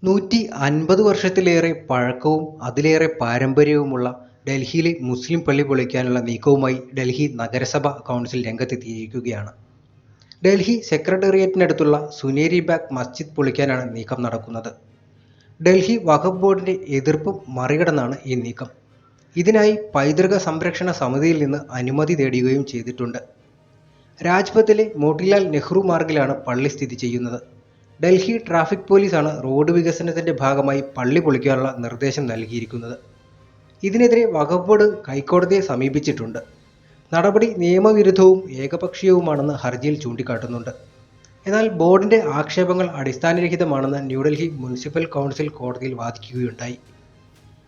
150 വർഷത്തിലേറെ പഴക്കവും അതിലേറെ പാരമ്പര്യവുമുള്ള ഡൽഹിയിലെ മുസ്ലിം പള്ളി പൊളിക്കാനുള്ള നീക്കവുമായി ഡൽഹി നഗരസഭ കൗൺസിൽ രംഗത്തെത്തിയിരിക്കുകയാണ്. ഡൽഹി സെക്രട്ടേറിയറ്റിനടുത്തുള്ള സുനേരി ബാഗ് മസ്ജിദ് പൊളിക്കാനാണ് നീക്കം നടക്കുന്നത്. ഡൽഹി വഖഫ് ബോർഡിന്റെ എതിർപ്പ് മറികടന്നാണ് ഈ നീക്കം. ഇതിനായി പൈതൃക സംരക്ഷണ സമിതിയിൽ നിന്ന് അനുമതി തേടുകയും ചെയ്തിട്ടുണ്ട്. രാജ്പഥിലെ മോട്ടിലാൽ നെഹ്റു മാർഗിലാണ് പള്ളി സ്ഥിതി ചെയ്യുന്നത്. ഡൽഹി ട്രാഫിക് പോലീസാണ് റോഡ് വികസനത്തിന്റെ ഭാഗമായി പള്ളി പൊളിക്കാനുള്ള നിർദ്ദേശം നൽകിയിരിക്കുന്നത്. ഇതിനെതിരെ വഖഫ് ബോർഡ് ഹൈക്കോടതിയെ സമീപിച്ചിട്ടുണ്ട്. നടപടി നിയമവിരുദ്ധവും ഏകപക്ഷീയവുമാണെന്ന് ഹർജിയിൽ ചൂണ്ടിക്കാട്ടുന്നുണ്ട്. എന്നാൽ ബോർഡിന്റെ ആക്ഷേപങ്ങൾ അടിസ്ഥാനരഹിതമാണെന്ന് ന്യൂഡൽഹി മുനിസിപ്പൽ കൗൺസിൽ കോടതിയിൽ വാദിക്കുകയുണ്ടായി.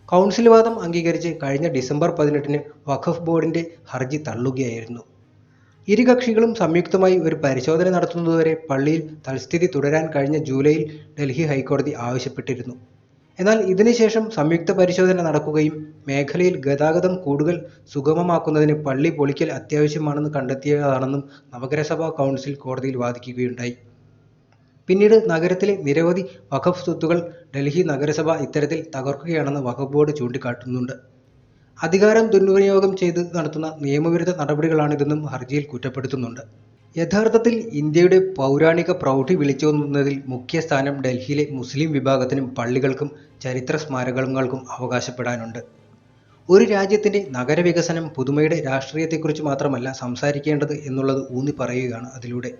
കൗൺസിൽ വാദം അംഗീകരിച്ച് കഴിഞ്ഞ ഡിസംബർ 18-ന് വഖഫ് ബോർഡിന്റെ ഹർജി തള്ളുകയായിരുന്നു. ഇരു കക്ഷികളും സംയുക്തമായി ഒരു പരിശോധന നടത്തുന്നതുവരെ പള്ളിയിൽ തൽസ്ഥിതി തുടരാൻ കഴിഞ്ഞ ജൂലൈയിൽ ഡൽഹി ഹൈക്കോടതി ആവശ്യപ്പെട്ടിരുന്നു. എന്നാൽ ഇതിനുശേഷം സംയുക്ത പരിശോധന നടക്കുകയും മേഖലയിൽ ഗതാഗതം കൂടുതൽ സുഗമമാക്കുന്നതിന് പള്ളി പൊളിക്കൽ അത്യാവശ്യമാണെന്ന് കണ്ടെത്തിയതാണെന്നും നഗരസഭാ കൗൺസിൽ കോടതിയിൽ വാദിക്കുകയുണ്ടായി. പിന്നീട് നഗരത്തിലെ നിരവധി വഖഫ് സ്വത്തുകൾ ഡൽഹി നഗരസഭ ഇത്തരത്തിൽ തകർക്കുകയാണെന്ന് വഖഫ് ബോർഡ് ചൂണ്ടിക്കാട്ടുന്നുണ്ട്. അധികാരം ദുർവിനിയോഗം ചെയ്ത് നടത്തുന്ന നിയമവിരുദ്ധ നടപടികളാണിതെന്നും ഹർജിയിൽ കുറ്റപ്പെടുത്തുന്നുണ്ട്. യഥാർത്ഥത്തിൽ ഇന്ത്യയുടെ പൗരാണിക പ്രൗഢി വിളിച്ചോതുന്നതിൽ മുഖ്യ സ്ഥാനം ഡൽഹിയിലെ മുസ്ലിം വിഭാഗത്തിനും പള്ളികൾക്കും ചരിത്ര സ്മാരകങ്ങൾക്കും അവകാശപ്പെടാനുണ്ട്. ഒരു രാജ്യത്തിന്റെ നഗരവികസനം പുതുമയുടെ രാഷ്ട്രീയത്തെക്കുറിച്ച് മാത്രമല്ല സംസാരിക്കേണ്ടത് എന്നുള്ളത് ഊന്നി പറയുകയാണ് അതിലൂടെ.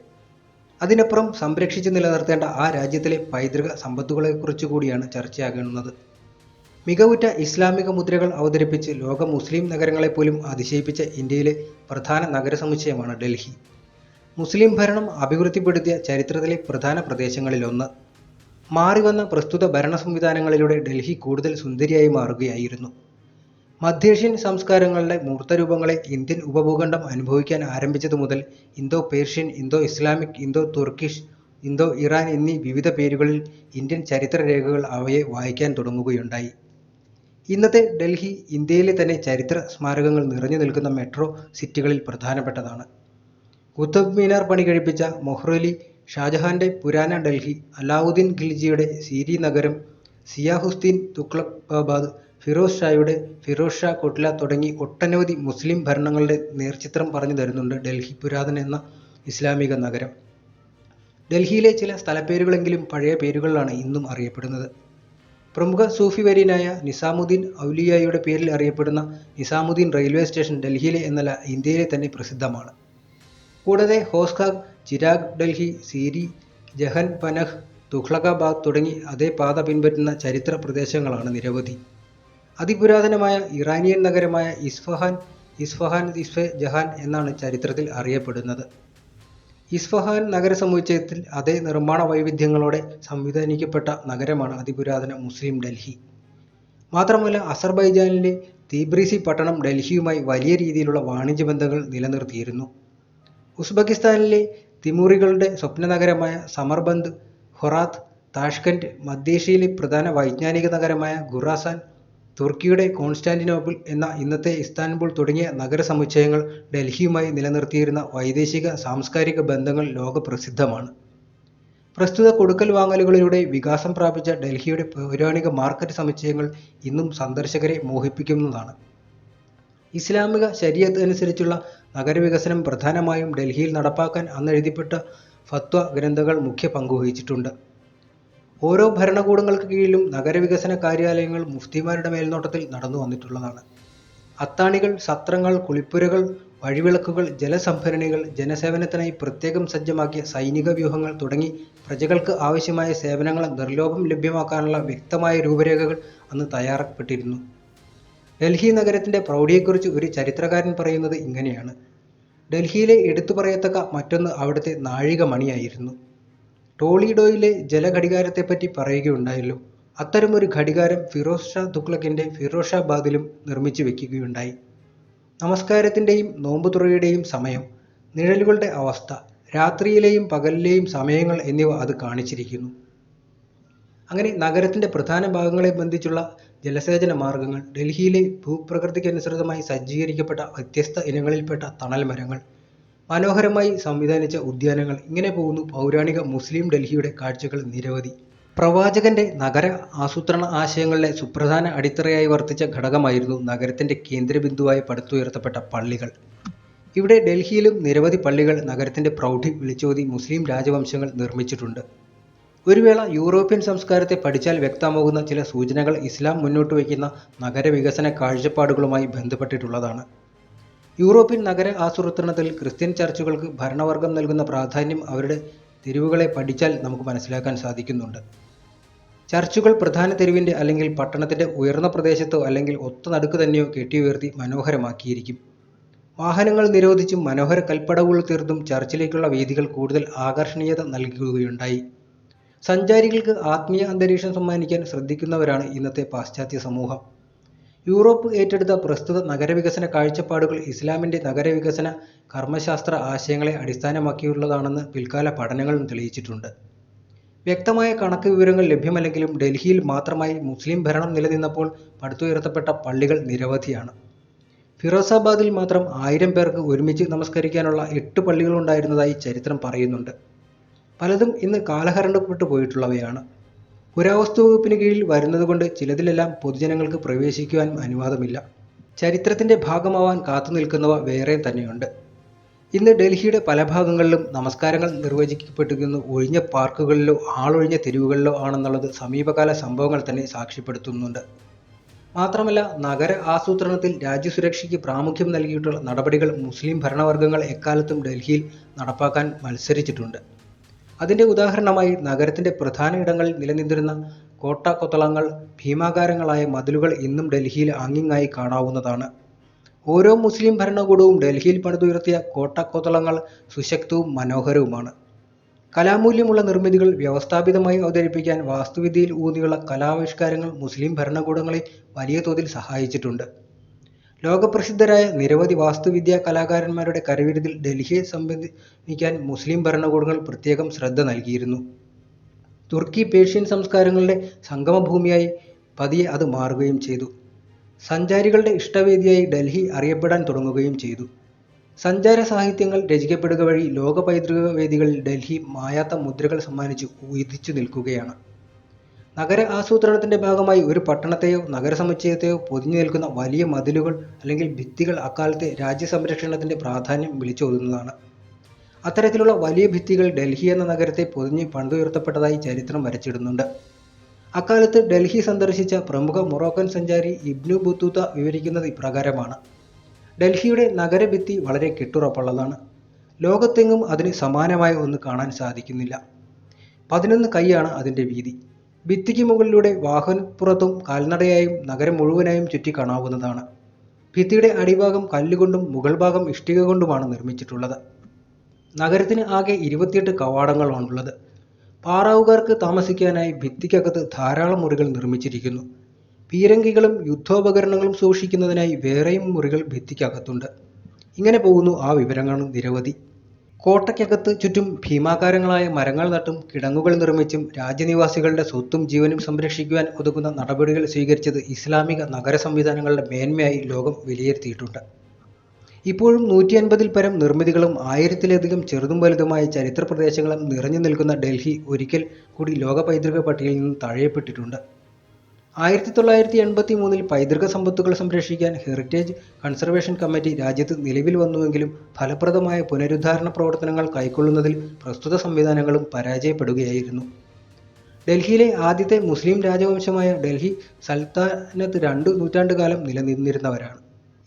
അതിനപ്പുറം സംരക്ഷിച്ചു നിലനിർത്തേണ്ട ആ രാജ്യത്തിലെ പൈതൃക സമ്പത്തുകളെക്കുറിച്ച് കൂടിയാണ് ചർച്ചയാകുന്നത്. മികവുറ്റ ഇസ്ലാമിക മുദ്രകൾ അവതരിപ്പിച്ച് ലോക മുസ്ലിം നഗരങ്ങളെപ്പോലും അതിശയിപ്പിച്ച ഇന്ത്യയിലെ പ്രധാന നഗരസമുച്ചയമാണ് ഡൽഹി. മുസ്ലിം ഭരണം അഭിവൃദ്ധിപ്പെടുത്തിയ ചരിത്രത്തിലെ പ്രധാന പ്രദേശങ്ങളിലൊന്ന്. മാറിവന്ന പ്രസ്തുത ഭരണ സംവിധാനങ്ങളിലൂടെ ഡൽഹി കൂടുതൽ സുന്ദരിയായി മാറുകയായിരുന്നു. മധ്യേഷ്യൻ സംസ്കാരങ്ങളുടെ മൂർത്തരൂപങ്ങളെ ഇന്ത്യൻ ഉപഭൂഖണ്ഡം അനുഭവിക്കാൻ ആരംഭിച്ചതു മുതൽ Indo Persian, Indo Islamic, Indo Turkish, Indo Iran എന്നീ വിവിധ പേരുകളിൽ ഇന്ത്യൻ ചരിത്രരേഖകൾ അവയെ വായിക്കാൻ തുടങ്ങുകയുണ്ടായി. ഇന്നത്തെ ഡൽഹി ഇന്ത്യയിലെ തന്നെ ചരിത്ര സ്മാരകങ്ങൾ നിറഞ്ഞു നിൽക്കുന്ന മെട്രോ സിറ്റികളിൽ പ്രധാനപ്പെട്ടതാണ്. കുത്തബ് മീനാർ പണി കഴിപ്പിച്ച മൊഹ്റലി, ഷാജഹാന്റെ പുരാന ഡൽഹി, അലാവുദ്ദീൻ ഖിൽജിയുടെ സീരി നഗരം, സിയാഹുദ്ദീൻ തുഗ്ലക്കാബാദ്, ഫിറോസ് ഷായുടെ ഫിറോസ് ഷാ കൊട്ല തുടങ്ങി ഒട്ടനവധി മുസ്ലിം ഭരണങ്ങളുടെ നേർചിത്രം പറഞ്ഞു തരുന്നുണ്ട് ഡൽഹി പുരാതന എന്ന ഇസ്ലാമിക നഗരം. ഡൽഹിയിലെ ചില സ്ഥലപ്പേരുകളെങ്കിലും പഴയ പേരുകളിലാണ് ഇന്നും അറിയപ്പെടുന്നത്. പ്രമുഖ സൂഫി വര്യനായ നിസാമുദ്ദീൻ ഔലിയയുടെ പേരിൽ അറിയപ്പെടുന്ന നിസാമുദ്ദീൻ റെയിൽവേ സ്റ്റേഷൻ ഡൽഹിയിലെ എന്നല്ല ഇന്ത്യയിലെ തന്നെ പ്രസിദ്ധമാണ്. കൂടാതെ ഹോസ്ഖാഗ്, ചിരാഗ് ഡൽഹി, സീരി, ജഹൻ പനഹ്, തുഗ്ലക്കാബാദ് തുടങ്ങി അതേ പാത പിൻപറ്റുന്ന ചരിത്ര പ്രദേശങ്ങളാണ് നിരവധി. അതിപുരാതനമായ ഇറാനിയൻ നഗരമായ ഇസ്ഫഹാൻ ജഹാൻ എന്നാണ് ചരിത്രത്തിൽ അറിയപ്പെടുന്നത്. ഇസ്ഫഹാൻ നഗരസമുച്ചയത്തിൽ അതേ നിർമ്മാണ വൈവിധ്യങ്ങളോടെ സംവിധാനിക്കപ്പെട്ട നഗരമാണ് അതിപുരാതന മുസ്ലിം ഡൽഹി. മാത്രമല്ല അസർബൈജാനിലെ തീബ്രിസി പട്ടണം ഡൽഹിയുമായി വലിയ രീതിയിലുള്ള വാണിജ്യ ബന്ധങ്ങൾ നിലനിർത്തിയിരുന്നു. ഉസ്ബെക്കിസ്ഥാനിലെ തിമൂറികളുടെ സ്വപ്ന നഗരമായ സമർബന്ദ്, ഹൊറാത്ത്, താഷ്കന്റ്, മധ്യേഷ്യയിലെ പ്രധാന വൈജ്ഞാനിക നഗരമായ ഖുറാസാൻ, തുർക്കിയുടെ കോൺസ്റ്റാന്റിനോപ്പിൾ എന്ന ഇന്നത്തെ ഇസ്താൻബുൾ തുടങ്ങിയ നഗരസമുച്ചയങ്ങൾ ഡൽഹിയുമായി നിലനിർത്തിയിരുന്ന വൈദേശിക സാംസ്കാരിക ബന്ധങ്ങൾ ലോകപ്രസിദ്ധമാണ്. പ്രസ്തുത കൊടുക്കൽ വാങ്ങലുകളിലൂടെ വികാസം പ്രാപിച്ച ഡൽഹിയുടെ പൗരാണിക മാർക്കറ്റ് സമുച്ചയങ്ങൾ ഇന്നും സന്ദർശകരെ മോഹിപ്പിക്കുന്നതാണ്. ഇസ്ലാമിക ശരീഅത്ത് അനുസരിച്ചുള്ള നഗരവികസനം പ്രധാനമായും ഡൽഹിയിൽ നടപ്പാക്കാൻ അന്നെഴുതപ്പെട്ട ഫത്വ ഗ്രന്ഥങ്ങൾ മുഖ്യ പങ്കുവഹിച്ചിട്ടുണ്ട്. ഓരോ ഭരണകൂടങ്ങൾക്ക് കീഴിലും നഗരവികസന കാര്യാലയങ്ങൾ മുഫ്തിമാരുടെ മേൽനോട്ടത്തിൽ നടന്നു വന്നിട്ടുള്ളതാണ്. അത്താണികൾ, സത്രങ്ങൾ, കുളിപ്പുരകൾ, വഴിവിളക്കുകൾ, ജലസംഭരണികൾ, ജനസേവനത്തിനായി പ്രത്യേകം സജ്ജമാക്കിയ സൈനിക വ്യൂഹങ്ങൾ തുടങ്ങി പ്രജകൾക്ക് ആവശ്യമായ സേവനങ്ങൾ നിർലോഭം ലഭ്യമാക്കാനുള്ള വ്യക്തമായ രൂപരേഖകൾ അന്ന് തയ്യാറാക്കപ്പെട്ടിരുന്നു. ഡൽഹി നഗരത്തിന്റെ പ്രൗഢിയെക്കുറിച്ച് ഒരു ചരിത്രകാരൻ പറയുന്നത് ഇങ്ങനെയാണ്: ഡൽഹിയിലെ എടുത്തു പറയത്തക്ക മറ്റൊന്ന് അവിടുത്തെ നാഴികമണിയായിരുന്നു. ടോളിഡോയിലെ ജലഘടികാരത്തെപ്പറ്റി പറയുകയുണ്ടായല്ലോ. അത്തരമൊരു ഘടികാരം ഫിറോസ് ഷാ തുഗ്ലക്കിന്റെ ഫിറോഷാബാദിലും നിർമ്മിച്ചു വെക്കുകയുണ്ടായി. നമസ്കാരത്തിന്റെയും നോമ്പുതുറയുടെയും സമയം, നിഴലുകളുടെ അവസ്ഥ, രാത്രിയിലെയും പകലിലെയും സമയങ്ങൾ എന്നിവ അത് കാണിച്ചിരിക്കുന്നു. അങ്ങനെ നഗരത്തിന്റെ പ്രധാന ഭാഗങ്ങളെ ബന്ധിച്ചുള്ള ജലസേചന മാർഗങ്ങൾ, ഡൽഹിയിലെ ഭൂപ്രകൃതിക്കനുസൃതമായി സജ്ജീകരിക്കപ്പെട്ട വ്യത്യസ്ത ഇനങ്ങളിൽപ്പെട്ട തണൽ മരങ്ങൾ, മനോഹരമായി സംവിധാനിച്ച ഉദ്യാനങ്ങൾ, ഇങ്ങനെ പോകുന്നു പൗരാണിക മുസ്ലിം ഡൽഹിയുടെ കാഴ്ചകൾ നിരവധി. പ്രവാചകന്റെ നഗര ആസൂത്രണ ആശയങ്ങളുടെ സുപ്രധാന അടിത്തറയായി വർത്തിച്ച ഘടകമായിരുന്നു നഗരത്തിന്റെ കേന്ദ്രബിന്ദുവായി പടുത്തുയർത്തപ്പെട്ട പള്ളികൾ. ഇവിടെ ഡൽഹിയിലും നിരവധി പള്ളികൾ നഗരത്തിന്റെ പ്രൗഢി വിളിച്ചോതി മുസ്ലിം രാജവംശങ്ങൾ നിർമ്മിച്ചിട്ടുണ്ട്. ഒരു വേള യൂറോപ്യൻ സംസ്കാരത്തെ പഠിച്ചാൽ വ്യക്തമാകുന്ന ചില സൂചനകൾ ഇസ്ലാം മുന്നോട്ട് വയ്ക്കുന്ന നഗരവികസന കാഴ്ചപ്പാടുകളുമായി ബന്ധപ്പെട്ടിട്ടുള്ളതാണ്. യൂറോപ്യൻ നഗര ആസൂത്രണത്തിൽ ക്രിസ്ത്യൻ ചർച്ചുകൾക്ക് ഭരണവർഗം നൽകുന്ന പ്രാധാന്യം അവരുടെ തെരുവുകളെ പഠിച്ചാൽ നമുക്ക് മനസ്സിലാക്കാൻ സാധിക്കുന്നുണ്ട്. ചർച്ചുകൾ പ്രധാന തെരുവിന്റെ അല്ലെങ്കിൽ പട്ടണത്തിന്റെ ഉയർന്ന പ്രദേശത്തോ അല്ലെങ്കിൽ ഒത്ത നടുക്ക് തന്നെയോ കെട്ടിയുയർത്തി മനോഹരമാക്കിയിരിക്കും. വാഹനങ്ങൾ നിരോധിച്ചും മനോഹര കൽപ്പടവുകൾ തീർത്തും ചർച്ചിലേക്കുള്ള വീഥികൾ കൂടുതൽ ആകർഷണീയത നൽകുകയുണ്ടായി. സഞ്ചാരികൾക്ക് ആത്മീയ അന്തരീക്ഷം സമ്മാനിക്കാൻ ശ്രദ്ധിക്കുന്നവരാണ് ഇന്നത്തെ പാശ്ചാത്യ സമൂഹം. യൂറോപ്പ് ഏറ്റെടുത്ത പ്രസ്തുത നഗരവികസന കാഴ്ചപ്പാടുകൾ ഇസ്ലാമിന്റെ നഗരവികസന കർമ്മശാസ്ത്ര ആശയങ്ങളെ അടിസ്ഥാനമാക്കിയുള്ളതാണെന്ന് പിൽക്കാല പഠനങ്ങളും തെളിയിച്ചിട്ടുണ്ട്. വ്യക്തമായ കണക്ക് വിവരങ്ങൾ ലഭ്യമല്ലെങ്കിലും ഡൽഹിയിൽ മാത്രമായി മുസ്ലിം ഭരണം നിലനിന്നപ്പോൾ പടുത്തുയർത്തപ്പെട്ട പള്ളികൾ നിരവധിയാണ്. ഫിറോസാബാദിൽ മാത്രം 1000 പേർക്ക് ഒരുമിച്ച് നമസ്കരിക്കാനുള്ള 8 പള്ളികളുണ്ടായിരുന്നതായി ചരിത്രം പറയുന്നുണ്ട്. പലതും ഇന്ന് കാലഹരണപ്പെട്ടു പോയിട്ടുള്ളവയാണ്. പുരാവസ്തു വകുപ്പിന് കീഴിൽ വരുന്നതുകൊണ്ട് ചിലതിലെല്ലാം പൊതുജനങ്ങൾക്ക് പ്രവേശിക്കുവാൻ അനുവാദമില്ല. ചരിത്രത്തിന്റെ ഭാഗമാവാൻ കാത്തുനിൽക്കുന്നവ വേറെ തന്നെയുണ്ട്. ഇന്ന് ഡൽഹിയുടെ പല ഭാഗങ്ങളിലും നമസ്കാരങ്ങൾ നിർവചിക്കപ്പെട്ടിരിക്കുന്നത് ഒഴിഞ്ഞ പാർക്കുകളിലോ ആളൊഴിഞ്ഞ തെരുവുകളിലോ ആണെന്നുള്ളത് സമീപകാല സംഭവങ്ങൾ തന്നെ സാക്ഷ്യപ്പെടുത്തുന്നുണ്ട്. മാത്രമല്ല, നഗര ആസൂത്രണത്തിൽ രാജ്യസുരക്ഷയ്ക്ക് പ്രാമുഖ്യം നൽകിയിട്ടുള്ള നടപടികൾ മുസ്ലിം ഭരണവർഗങ്ങൾ എക്കാലത്തും ഡൽഹിയിൽ നടപ്പാക്കാൻ മത്സരിച്ചിട്ടുണ്ട്. അതിന്റെ ഉദാഹരണമായി നഗരത്തിന്റെ പ്രധാന ഇടങ്ങളിൽ നിലനിന്നിരുന്ന കോട്ടകൊത്തളങ്ങൾ, ഭീമാകാരങ്ങളായ മതിലുകൾ ഇന്നും ഡൽഹിയിൽ ആങ്ങിങ്ങായി കാണാവുന്നതാണ്. ഓരോ മുസ്ലിം ഭരണകൂടവും ഡൽഹിയിൽ പണിതുയർത്തിയ കോട്ടകൊത്തളങ്ങൾ സുശക്തവും മനോഹരവുമാണ്. കലാമൂല്യമുള്ള നിർമ്മിതികൾ വ്യവസ്ഥാപിതമായി അവതരിപ്പിക്കാൻ വാസ്തുവിദ്യയിൽ ഊന്നിയുള്ള കലാവിഷ്കാരങ്ങൾ മുസ്ലിം ഭരണകൂടങ്ങളെ വലിയ തോതിൽ സഹായിച്ചിട്ടുണ്ട്. ലോകപ്രസിദ്ധരായ നിരവധി വാസ്തുവിദ്യാ കലാകാരന്മാരുടെ കരവിരുതിൽ ഡൽഹിയെ സംബന്ധിക്കാൻ മുസ്ലിം ഭരണകൂടങ്ങൾ പ്രത്യേകം ശ്രദ്ധ നൽകിയിരുന്നു. തുർക്കി പേർഷ്യൻ സംസ്കാരങ്ങളുടെ സംഗമഭൂമിയായി പതിയെ അത് മാറുകയും ചെയ്തു. സഞ്ചാരികളുടെ ഇഷ്ടവേദിയായി ഡൽഹി അറിയപ്പെടാൻ തുടങ്ങുകയും ചെയ്തു. സഞ്ചാര സാഹിത്യങ്ങൾ രചിക്കപ്പെടുക വഴി ലോക പൈതൃക വേദികളിൽ ഡൽഹി മായാത്ത മുദ്രകൾ സമ്മാനിച്ച് ഉദിച്ചു നിൽക്കുകയാണ്. നഗര ആസൂത്രണത്തിന്റെ ഭാഗമായി ഒരു പട്ടണത്തെയോ നഗരസമുച്ചയത്തെയോ പൊതിഞ്ഞു നിൽക്കുന്ന വലിയ മതിലുകൾ അല്ലെങ്കിൽ ഭിത്തികൾ അക്കാലത്തെ രാജ്യസംരക്ഷണത്തിന്റെ പ്രാധാന്യം വിളിച്ചോതുന്നതാണ്. അത്തരത്തിലുള്ള വലിയ ഭിത്തികൾ ഡൽഹി എന്ന നഗരത്തെ പൊതിഞ്ഞ് പണിതുയർത്തപ്പെട്ടതായി ചരിത്രം വരച്ചിടുന്നുണ്ട്. അക്കാലത്ത് ഡൽഹി സന്ദർശിച്ച പ്രമുഖ മൊറോക്കൻ സഞ്ചാരി ഇബ്നു ബത്തൂത്ത വിവരിക്കുന്നത് ഇപ്രകാരമാണ്: ഡൽഹിയുടെ നഗരഭിത്തി വളരെ കെട്ടുറപ്പുള്ളതാണ്. ലോകത്തെങ്ങും അതിന് സമാനമായ ഒന്ന് കാണാൻ സാധിക്കുന്നില്ല. 11 കൈയാണ് അതിൻ്റെ വീതി. ഭിത്തിക്ക് മുകളിലൂടെ വാഹനപ്പുറത്തും കാൽനടയായും നഗരം മുഴുവനായും ചുറ്റി കാണാവുന്നതാണ്. ഭിത്തിയുടെ അടിഭാഗം കല്ലുകൊണ്ടും മുകൾ ഭാഗം ഇഷ്ടിക കൊണ്ടുമാണ് നിർമ്മിച്ചിട്ടുള്ളത്. നഗരത്തിന് ആകെ 28 കവാടങ്ങളാണുള്ളത്. പാറാവുകാർക്ക് താമസിക്കാനായി ഭിത്തിക്കകത്ത് ധാരാളം മുറികൾ നിർമ്മിച്ചിരിക്കുന്നു. പീരങ്കികളും യുദ്ധോപകരണങ്ങളും സൂക്ഷിക്കുന്നതിനായി വേറെയും മുറികൾ ഭിത്തിക്കകത്തുണ്ട്. ഇങ്ങനെ പോകുന്നു ആ വിവരങ്ങൾ നിരവധി. കോട്ടയ്ക്കകത്ത് ചുറ്റും ഭീമാകാരങ്ങളായ മരങ്ങൾ നട്ടും കിടങ്ങുകൾ നിർമ്മിച്ചും രാജ്യനിവാസികളുടെ സ്വത്തും ജീവനും സംരക്ഷിക്കുവാൻ ഒതുക്കുന്ന നടപടികൾ സ്വീകരിച്ചത് ഇസ്ലാമിക നഗര സംവിധാനങ്ങളുടെ മേന്മയായി ലോകം വിലയിരുത്തിയിട്ടുണ്ട്. ഇപ്പോഴും 150-ൽ പരം നിർമ്മിതികളും 1000-ലധികം ചെറുതും വലുതുമായ ചരിത്ര പ്രദേശങ്ങളും നിറഞ്ഞു നിൽക്കുന്ന ഡൽഹി ഒരിക്കൽ കൂടി ലോക പൈതൃക പട്ടികയിൽ നിന്ന് തഴയപ്പെട്ടിട്ടുണ്ട്. 1983-ൽ പൈതൃക സമ്പത്തുകൾ സംരക്ഷിക്കാൻ ഹെറിറ്റേജ് കൺസർവേഷൻ കമ്മിറ്റി രാജ്യത്ത് നിലവിൽ വന്നുവെങ്കിലും ഫലപ്രദമായ പുനരുദ്ധാരണ പ്രവർത്തനങ്ങൾ കൈക്കൊള്ളുന്നതിൽ പ്രസ്തുത സംവിധാനങ്ങളും പരാജയപ്പെടുകയായിരുന്നു. ഡൽഹിയിലെ ആദ്യത്തെ മുസ്ലിം രാജവംശമായ ഡൽഹി സൽത്താനത്ത് 2 നൂറ്റാണ്ടുകാലം നിലനിന്നിരുന്നവരാണ്.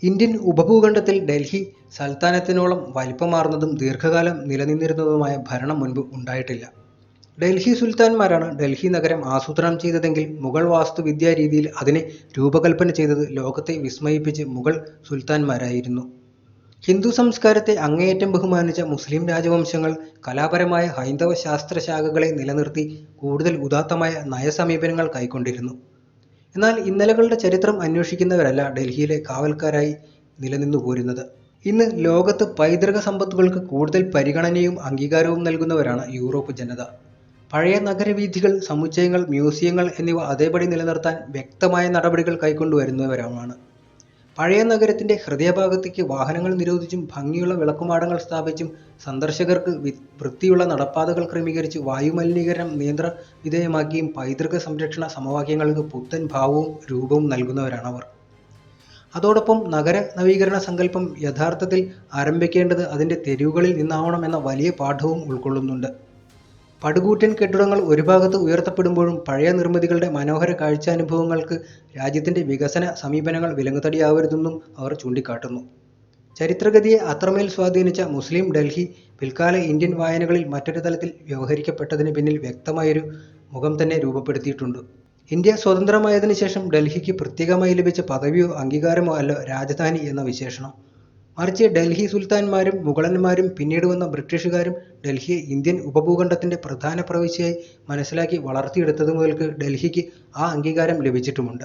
ഇന്ത്യൻ ഉപഭൂഖണ്ഡത്തിൽ ഡൽഹി സൽത്താനത്തിനോളം വലിപ്പമാർന്നതും ദീർഘകാലം നിലനിന്നിരുന്നതുമായ ഭരണം മുൻപ് ഉണ്ടായിട്ടില്ല. ഡൽഹി സുൽത്താൻമാരാണ് ഡൽഹി നഗരം ആസൂത്രണം ചെയ്തതെങ്കിൽ മുഗൾ വാസ്തുവിദ്യാ രീതിയിൽ അതിനെ രൂപകൽപ്പന ചെയ്തത് ലോകത്തെ വിസ്മയിപ്പിച്ച് മുഗൾ സുൽത്താൻമാരായിരുന്നു. ഹിന്ദു സംസ്കാരത്തെ അങ്ങേയറ്റം ബഹുമാനിച്ച മുസ്ലിം രാജവംശങ്ങൾ കലാപരമായ ഹൈന്ദവ ശാസ്ത്രശാഖകളെ നിലനിർത്തി കൂടുതൽ ഉദാത്തമായ നയസമീപനങ്ങൾ കൈക്കൊണ്ടിരുന്നു. എന്നാൽ ഇന്നലകളുടെ ചരിത്രം അന്വേഷിക്കുന്നവരല്ല ഡൽഹിയിലെ കാവൽക്കാരായി നിലനിന്നു പോരുന്നത്. ഇന്ന് ലോകത്ത് പൈതൃക സമ്പത്തുകൾക്ക് കൂടുതൽ പരിഗണനയും അംഗീകാരവും നൽകുന്നവരാണ് യൂറോപ്പ് ജനത. പഴയ നഗരവീഥികൾ, സമുച്ചയങ്ങൾ, മ്യൂസിയങ്ങൾ എന്നിവ അതേപടി നിലനിർത്താൻ വ്യക്തമായ നടപടികൾ കൈക്കൊണ്ടുവരുന്നവരാണ്. പഴയ നഗരത്തിന്റെ ഹൃദയഭാഗത്തേക്ക് വാഹനങ്ങൾ നിരോധിച്ചും ഭംഗിയുള്ള വിളക്കുമാടങ്ങൾ സ്ഥാപിച്ചും സന്ദർശകർക്ക് വൃത്തിയുള്ള നടപ്പാതകൾ ക്രമീകരിച്ച് വായുമലിനീകരണം നിയന്ത്രണവിധേയമാക്കിയും പൈതൃക സംരക്ഷണ സമവാക്യങ്ങൾക്ക് പുത്തൻ ഭാവവും രൂപവും നൽകുന്നവരാണവർ. അതോടൊപ്പം നഗര നവീകരണ സങ്കല്പം യഥാർത്ഥത്തിൽ ആരംഭിക്കേണ്ടത് അതിന്റെ തെരുവുകളിൽ നിന്നാവണം എന്ന വലിയ പാഠവും ഉൾക്കൊള്ളുന്നുണ്ട്. പടുകൂറ്റൻ കെട്ടിടങ്ങൾ ഒരു ഭാഗത്ത് ഉയർത്തപ്പെടുമ്പോഴും പഴയ നിർമ്മിതികളുടെ മനോഹര കാഴ്ചാനുഭവങ്ങൾക്ക് രാജ്യത്തിന്റെ വികസന സമീപനങ്ങൾ വിലങ്ങുതടിയാവരുതെന്നും അവർ ചൂണ്ടിക്കാട്ടുന്നു. ചരിത്രഗതിയെ അത്രമേൽ സ്വാധീനിച്ച മുസ്ലിം ഡൽഹി പിൽക്കാല ഇന്ത്യൻ വായനകളിൽ മറ്റൊരു തലത്തിൽ വ്യവഹരിക്കപ്പെട്ടതിന് പിന്നിൽ വ്യക്തമായൊരു മുഖം തന്നെ രൂപപ്പെടുത്തിയിട്ടുണ്ട്. ഇന്ത്യ സ്വതന്ത്രമായതിനു ശേഷം ഡൽഹിക്ക് പ്രത്യേകമായി ലഭിച്ച പദവിയോ അംഗീകാരമോ അല്ല രാജധാനി എന്ന വിശേഷണം. മറിച്ച് ഡൽഹി സുൽത്താന്മാരും മുഗളന്മാരും പിന്നീട് വന്ന ബ്രിട്ടീഷുകാരും ഡൽഹിയെ ഇന്ത്യൻ ഉപഭൂഖണ്ഡത്തിന്റെ പ്രധാന പ്രവിശ്യയായി മനസ്സിലാക്കി വളർത്തിയെടുത്തതു മുതൽക്ക് ഡൽഹിക്ക് ആ അംഗീകാരം ലഭിച്ചിട്ടുമുണ്ട്.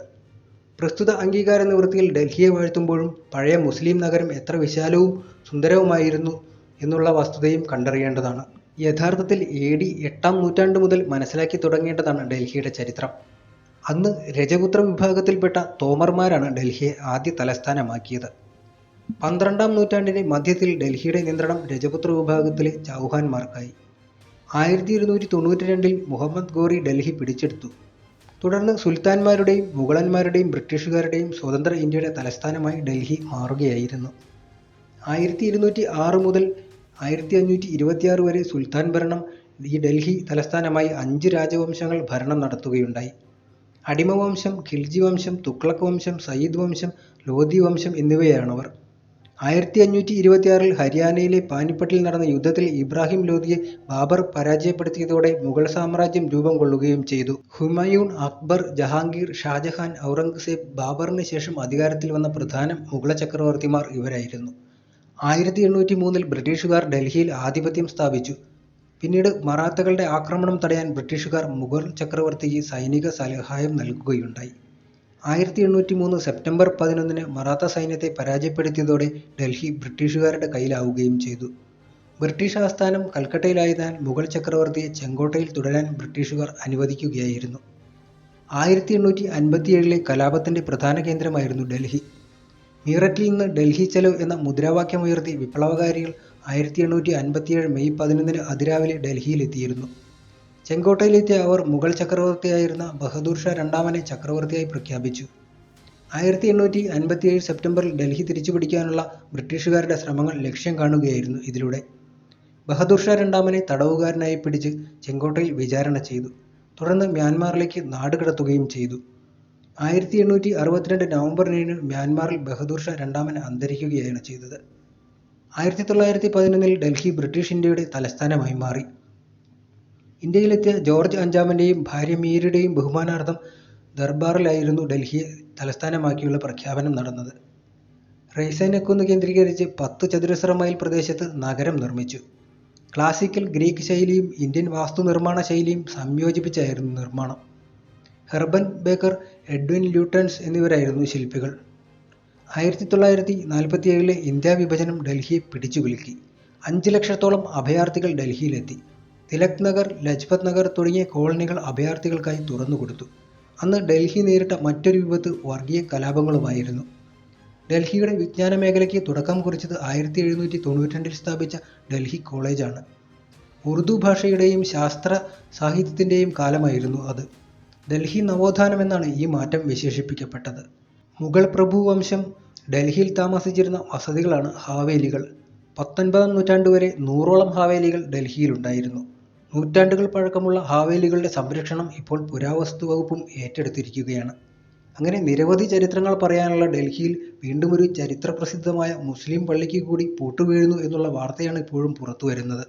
പ്രസ്തുത അംഗീകാര നിവൃത്തിയിൽ ഡൽഹിയെ വാഴ്ത്തുമ്പോഴും പഴയ മുസ്ലിം നഗരം എത്ര വിശാലവും സുന്ദരവുമായിരുന്നു എന്നുള്ള വസ്തുതയും കണ്ടറിയേണ്ടതാണ്. യഥാർത്ഥത്തിൽ AD 8-ാം നൂറ്റാണ്ട് മുതൽ മനസ്സിലാക്കി തുടങ്ങേണ്ടതാണ് ഡൽഹിയുടെ ചരിത്രം. അന്ന് രജപുത്ര വിഭാഗത്തിൽപ്പെട്ട തോമർമാരാണ് ഡൽഹിയെ ആദ്യ തലസ്ഥാനമാക്കിയത്. 12-ാം നൂറ്റാണ്ടിന്റെ മധ്യത്തിൽ ഡൽഹിയുടെ നിയന്ത്രണം രജപുത്ര വിഭാഗത്തിലെ ചൗഹാന്മാർക്കായി. 1292-ൽ മുഹമ്മദ് ഗോറി ഡൽഹി പിടിച്ചെടുത്തു. തുടർന്ന് സുൽത്താന്മാരുടെയും മുഗളന്മാരുടെയും ബ്രിട്ടീഷുകാരുടെയും സ്വതന്ത്ര ഇന്ത്യയുടെ തലസ്ഥാനമായി ഡൽഹി മാറുകയായിരുന്നു. 1206 മുതൽ 1526 വരെ സുൽത്താൻ ഭരണം ഈ ഡൽഹി തലസ്ഥാനമായി 5 രാജവംശങ്ങൾ ഭരണം നടത്തുകയുണ്ടായി. അടിമവംശം, ഖിൽജി വംശം, തുഗ്ലക് വംശം, സയ്യിദ് വംശം, ലോധി വംശം എന്നിവയാണവർ. 1526-ൽ ഹരിയാനയിലെ പാനിപ്പട്ടിൽ നടന്ന യുദ്ധത്തിൽ ഇബ്രാഹിം ലോധിയെ ബാബർ പരാജയപ്പെടുത്തിയതോടെ മുഗൾ സാമ്രാജ്യം രൂപം കൊള്ളുകയും ചെയ്തു. ഹുമയൂൺ, അക്ബർ, ജഹാംഗീർ, ഷാജഹാൻ, ഔറംഗസേബ്, ബാബറിന് ശേഷം അധികാരത്തിൽ വന്ന പ്രധാന മുഗള ചക്രവർത്തിമാർ ഇവരായിരുന്നു. 1803-ൽ ബ്രിട്ടീഷുകാർ ഡൽഹിയിൽ ആധിപത്യം സ്ഥാപിച്ചു. പിന്നീട് മറാത്തകളുടെ ആക്രമണം തടയാൻ ബ്രിട്ടീഷുകാർ മുഗൾ ചക്രവർത്തിക്ക് സൈനിക സഹായം നൽകുകയുണ്ടായി. 1803 സെപ്റ്റംബർ 11-ന് മറാത്ത സൈന്യത്തെ പരാജയപ്പെടുത്തിയതോടെ ഡൽഹി ബ്രിട്ടീഷുകാരുടെ കയ്യിലാവുകയും ചെയ്തു. ബ്രിട്ടീഷ് ആസ്ഥാനം കൽക്കട്ടയിലായതിനാൽ മുഗൾ ചക്രവർത്തിയെ ചെങ്കോട്ടയിൽ തുടരാൻ ബ്രിട്ടീഷുകാർ അനുവദിക്കുകയായിരുന്നു. 1857-ലെ കലാപത്തിന്റെ പ്രധാന കേന്ദ്രമായിരുന്നു ഡൽഹി. മീററ്റിൽ നിന്ന് ഡൽഹി ചലോ എന്ന മുദ്രാവാക്യമുയർത്തി വിപ്ലവകാരികൾ 1857 മെയ് 11-ന് അതിരാവിലെ ഡൽഹിയിലെത്തിയിരുന്നു. ചെങ്കോട്ടയിലെത്തിയ അവർ മുഗൾ ചക്രവർത്തിയായിരുന്ന ബഹദൂർ ഷാ രണ്ടാമനെ ചക്രവർത്തിയായി പ്രഖ്യാപിച്ചു. 1857 സെപ്റ്റംബറിൽ ഡൽഹി തിരിച്ചുപിടിക്കാനുള്ള ബ്രിട്ടീഷുകാരുടെ ശ്രമങ്ങൾ ലക്ഷ്യം കാണുകയായിരുന്നു. ഇതിലൂടെ ബഹദൂർ ഷാ രണ്ടാമനെ തടവുകാരനായി പിടിച്ച് ചെങ്കോട്ടയിൽ വിചാരണ ചെയ്തു. തുടർന്ന് മ്യാൻമാറിലേക്ക് നാടുകടത്തുകയും ചെയ്തു. 1862 നവംബർ 7-ന് മ്യാൻമാറിൽ ബഹദൂർ ഷാ രണ്ടാമൻ അന്തരിക്കുകയാണ് ചെയ്തത്. 1911-ൽ ഡൽഹി ബ്രിട്ടീഷ് ഇന്ത്യയുടെ തലസ്ഥാനമായി മാറി. ഇന്ത്യയിലെത്തിയ ജോർജ് അഞ്ചാമന്റെയും ഭാര്യ മീരയുടെയും ബഹുമാനാർത്ഥം ദർബാറിലായിരുന്നു ഡൽഹിയെ തലസ്ഥാനമാക്കിയുള്ള പ്രഖ്യാപനം നടന്നത്. റൈസൈനക്കുന്ന് കേന്ദ്രീകരിച്ച് 10 ചതുരശ്ര മൈൽ പ്രദേശത്ത് നഗരം നിർമ്മിച്ചു. ക്ലാസിക്കൽ ഗ്രീക്ക് ശൈലിയും ഇന്ത്യൻ വാസ്തുനിർമ്മാണ ശൈലിയും സംയോജിപ്പിച്ചായിരുന്നു നിർമ്മാണം. ഹെർബൻ ബേക്കർ, എഡ്വിൻ ല്യൂട്ടൻസ് എന്നിവരായിരുന്നു ശില്പികൾ. 1947-ലെ ഇന്ത്യാ വിഭജനം ഡൽഹിയെ പിടിച്ചുകുലുക്കി. 5 ലക്ഷത്തോളം അഭയാർത്ഥികൾ ഡൽഹിയിലെത്തി. തിലക് നഗർ, ലജ്പത് നഗർ തുടങ്ങിയ കോളനികൾ അഭയാർത്ഥികൾക്കായി തുറന്നുകൊടുത്തു. അന്ന് ഡൽഹി നേരിട്ട മറ്റൊരു വിപത്ത് വർഗീയ കലാപങ്ങളുമായിരുന്നു. ഡൽഹിയുടെ വിജ്ഞാന മേഖലയ്ക്ക് തുടക്കം കുറിച്ചത് 1792-ൽ സ്ഥാപിച്ച ഡൽഹി കോളേജാണ്. ഉറുദു ഭാഷയുടെയും ശാസ്ത്ര സാഹിത്യത്തിൻ്റെയും കാലമായിരുന്നു അത്. ഡൽഹി നവോത്ഥാനം എന്നാണ് ഈ മാറ്റം വിശേഷിപ്പിക്കപ്പെട്ടത്. മുഗൾ പ്രഭു വംശം ഡൽഹിയിൽ താമസിച്ചിരുന്ന വസതികളാണ് ഹാവേലികൾ. 19-ാം നൂറ്റാണ്ട് വരെ 100ഓളം ഹാവേലികൾ ഡൽഹിയിലുണ്ടായിരുന്നു. നൂറ്റാണ്ടുകൾ പഴക്കമുള്ള ഹാവേലികളുടെ സംരക്ഷണം ഇപ്പോൾ പുരാവസ്തു വകുപ്പും ഏറ്റെടുത്തിരിക്കുകയാണ്. അങ്ങനെ നിരവധി ചരിത്രങ്ങൾ പറയാനുള്ള ഡൽഹിയിൽ വീണ്ടും ഒരു ചരിത്രപ്രസിദ്ധമായ മുസ്ലിം പള്ളിക്ക് കൂടി പൂട്ടുവീഴുന്നു എന്നുള്ള വാർത്തയാണ് ഇപ്പോഴും പുറത്തുവരുന്നത്.